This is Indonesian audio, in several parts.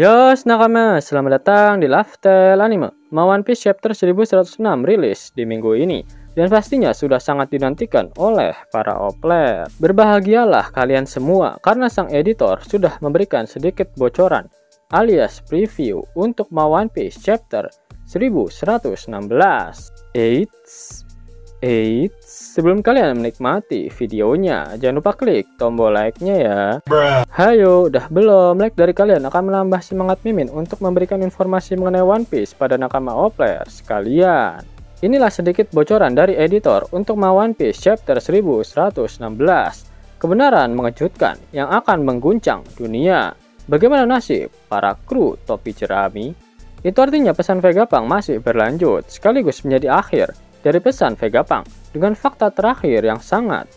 Yo, nakama, selamat datang di Lifestyle Anime. One Piece Chapter 1106 rilis di minggu ini, dan pastinya sudah sangat dinantikan oleh para player. Berbahagialah kalian semua karena sang editor sudah memberikan sedikit bocoran alias preview untuk One Piece Chapter 1116. Sebelum kalian menikmati videonya, jangan lupa klik tombol like-nya ya. Hayo, udah belum? Like dari kalian akan menambah semangat Mimin untuk memberikan informasi mengenai One Piece pada nakama player sekalian. Inilah sedikit bocoran dari editor untuk One Piece Chapter 1116. Kebenaran mengejutkan yang akan mengguncang dunia. Bagaimana nasib para kru topi jerami? Itu artinya pesan Vegapunk masih berlanjut, sekaligus menjadi akhir dari pesan Vegapunk dengan fakta terakhir yang sangat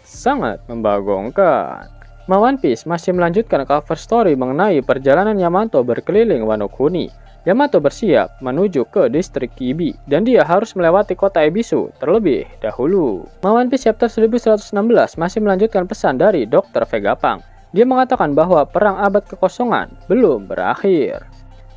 membagongkan. One Piece masih melanjutkan cover story mengenai perjalanan Yamato berkeliling Wano Kuni. Yamato bersiap menuju ke distrik Kibi dan dia harus melewati kota Ebisu terlebih dahulu. One Piece Chapter 1116 masih melanjutkan pesan dari Dr. Vegapunk. Dia mengatakan bahwa perang abad kekosongan belum berakhir.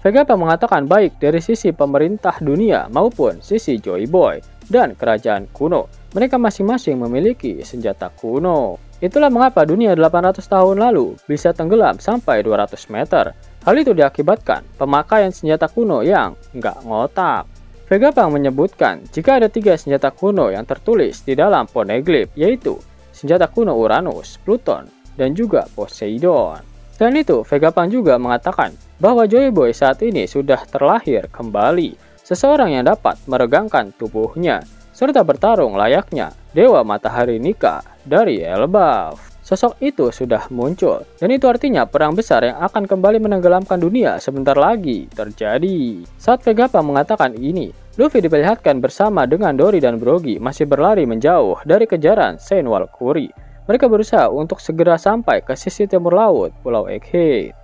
Vegapunk mengatakan baik dari sisi pemerintah dunia maupun sisi Joy Boy dan kerajaan kuno, mereka masing-masing memiliki senjata kuno. Itulah mengapa dunia 800 tahun lalu bisa tenggelam sampai 200 meter. Hal itu diakibatkan pemakaian senjata kuno yang nggak ngotak. Vegapunk menyebutkan jika ada 3 senjata kuno yang tertulis di dalam Poneglyph, yaitu senjata kuno Uranus, Pluton, dan juga Poseidon. Selain itu, Vegapunk juga mengatakan bahwa Joy Boy saat ini sudah terlahir kembali. Seseorang yang dapat meregangkan tubuhnya, serta bertarung layaknya Dewa Matahari Nika dari Elbaf. Sosok itu sudah muncul, dan itu artinya perang besar yang akan kembali menenggelamkan dunia sebentar lagi terjadi. Saat Vegapunk mengatakan ini, Luffy diperlihatkan bersama dengan Dory dan Brogy masih berlari menjauh dari kejaran Saint Walkuri. Mereka berusaha untuk segera sampai ke sisi timur laut Pulau Egghead.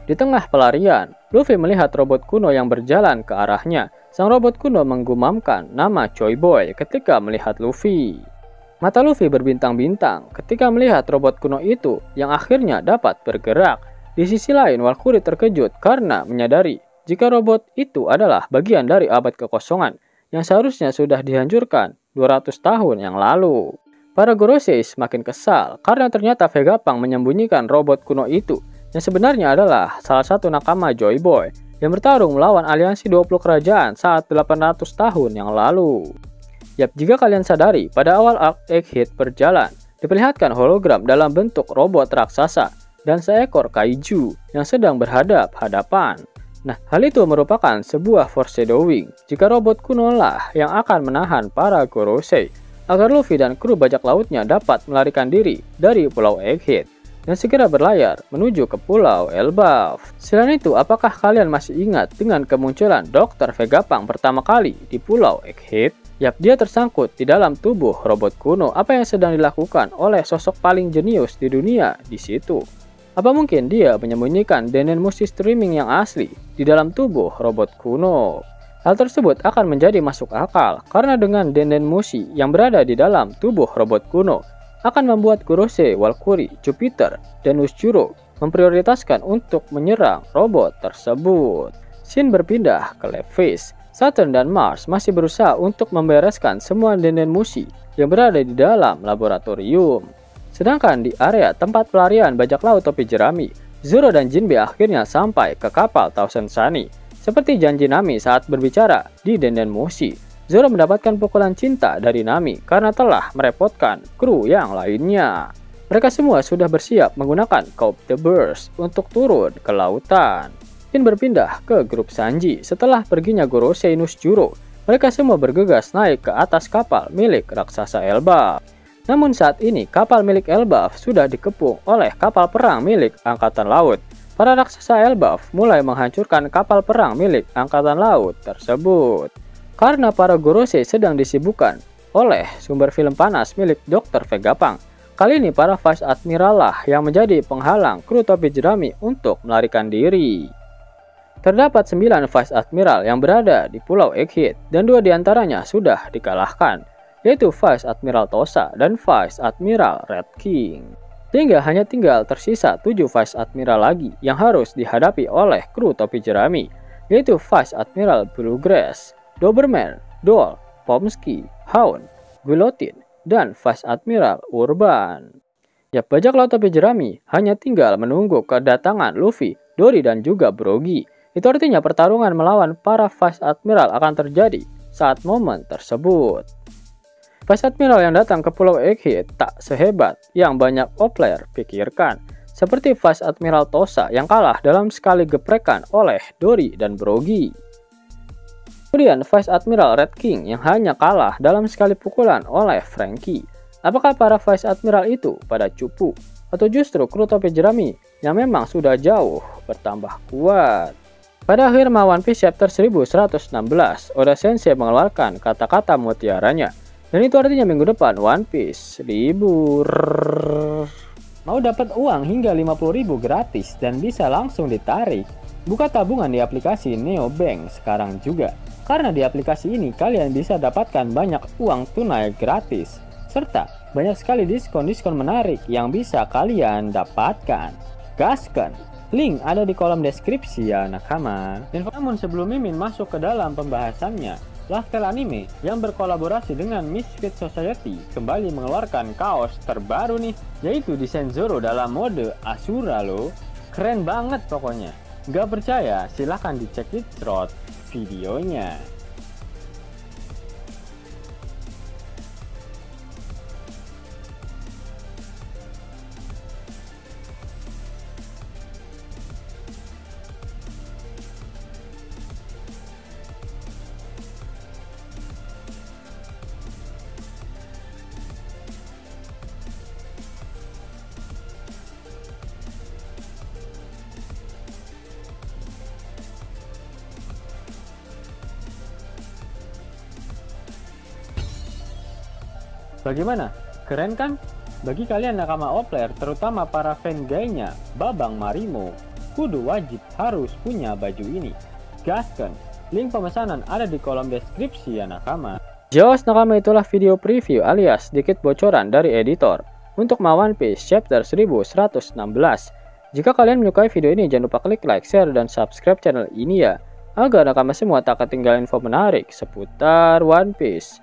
Di tengah pelarian, Luffy melihat robot kuno yang berjalan ke arahnya. Sang robot kuno menggumamkan nama Joy Boy ketika melihat Luffy. Mata Luffy berbintang-bintang ketika melihat robot kuno itu yang akhirnya dapat bergerak. Di sisi lain, Walkuri terkejut karena menyadari jika robot itu adalah bagian dari abad kekosongan yang seharusnya sudah dihancurkan 200 tahun yang lalu. Para Gorosei semakin kesal karena ternyata Vegapunk menyembunyikan robot kuno itu yang sebenarnya adalah salah satu nakama Joy Boy yang bertarung melawan aliansi 20 kerajaan saat 800 tahun yang lalu. Yap, jika kalian sadari, pada awal arc Egghead berjalan, diperlihatkan hologram dalam bentuk robot raksasa dan seekor kaiju yang sedang berhadap-hadapan. Nah, hal itu merupakan sebuah foreshadowing jika robot kuno lah yang akan menahan para Gorosei agar Luffy dan kru bajak lautnya dapat melarikan diri dari Pulau Egghead dan segera berlayar menuju ke Pulau Elbaf. Selain itu, apakah kalian masih ingat dengan kemunculan Dr. Vegapunk pertama kali di Pulau Egghead? Yap, dia tersangkut di dalam tubuh robot kuno. Apa yang sedang dilakukan oleh sosok paling jenius di dunia di situ? Apa mungkin dia menyembunyikan Dendenmushi streaming yang asli di dalam tubuh robot kuno? Hal tersebut akan menjadi masuk akal karena dengan Dendenmushi yang berada di dalam tubuh robot kuno akan membuat Gorosei, Walkuri, Jupiter, dan Ushijuro memprioritaskan untuk menyerang robot tersebut. Scene berpindah ke Levis. Saturn dan Mars masih berusaha untuk membereskan semua Dendenmushi yang berada di dalam laboratorium. Sedangkan di area tempat pelarian bajak laut topi jerami, Zoro dan Jinbe akhirnya sampai ke kapal Thousand Sunny. Seperti janji Nami saat berbicara di Dendenmushi, Zoro mendapatkan pukulan cinta dari Nami karena telah merepotkan kru yang lainnya. Mereka semua sudah bersiap menggunakan Coupe de Burst untuk turun ke lautan. Scene berpindah ke grup Sanji. Setelah perginya Gorosei Ushijuro, mereka semua bergegas naik ke atas kapal milik raksasa Elbaf. Namun saat ini kapal milik Elbaf sudah dikepung oleh kapal perang milik Angkatan Laut. Para raksasa Elbaf mulai menghancurkan kapal perang milik Angkatan Laut tersebut. Karena para Gorosei sedang disibukkan oleh sumber film panas milik Dr. Vegapunk, kali ini para Vice Admiral lah yang menjadi penghalang kru topi jerami untuk melarikan diri. Terdapat 9 Vice Admiral yang berada di Pulau Egghead dan 2 diantaranya sudah dikalahkan, yaitu Vice Admiral Tosa dan Vice Admiral Red King. Sehingga hanya tinggal tersisa 7 Vice Admiral lagi yang harus dihadapi oleh kru topi jerami, yaitu Vice Admiral Bluegrass, Doberman, Dol, Pomsky, Hound, Guillotine, dan Vice Admiral Urban. Ya, bajak laut topi jerami hanya tinggal menunggu kedatangan Luffy, Dory, dan juga Brogy. Itu artinya pertarungan melawan para Vice Admiral akan terjadi saat momen tersebut. Vice Admiral yang datang ke Pulau Egghead tak sehebat yang banyak player pikirkan, seperti Vice Admiral Tosa yang kalah dalam sekali geprekan oleh Dory dan Brogy. Kemudian Vice Admiral Red King yang hanya kalah dalam sekali pukulan oleh Franky. Apakah para Vice Admiral itu pada cupu, atau justru kru topi jerami yang memang sudah jauh bertambah kuat? Pada akhir One Piece chapter 1116, Oda Sensei mengeluarkan kata-kata mutiaranya. Dan itu artinya minggu depan One Piece libur. Mau dapat uang hingga 50.000 gratis dan bisa langsung ditarik? Buka tabungan di aplikasi Neobank sekarang juga. Karena di aplikasi ini kalian bisa dapatkan banyak uang tunai gratis. Serta banyak sekali diskon-diskon menarik yang bisa kalian dapatkan. Gaskan! Link ada di kolom deskripsi ya nakama. Namun sebelum Mimin masuk ke dalam pembahasannya, Lifestyle Anime yang berkolaborasi dengan Misfit Society kembali mengeluarkan kaos terbaru nih, yaitu desain Zoro dalam mode Asura loh. Keren banget pokoknya. Gak percaya? Silahkan dicek di thread videonya. Bagaimana? Keren kan? Bagi kalian nakama O-player, terutama para fan gaynya Babang Marimo, kudu wajib harus punya baju ini. Gaskan! Link pemesanan ada di kolom deskripsi ya nakama. Jos nakama, itulah video preview alias sedikit bocoran dari editor untuk One Piece chapter 1116. Jika kalian menyukai video ini, jangan lupa klik like, share, dan subscribe channel ini ya, agar nakama semua tak ketinggalan info menarik seputar One Piece.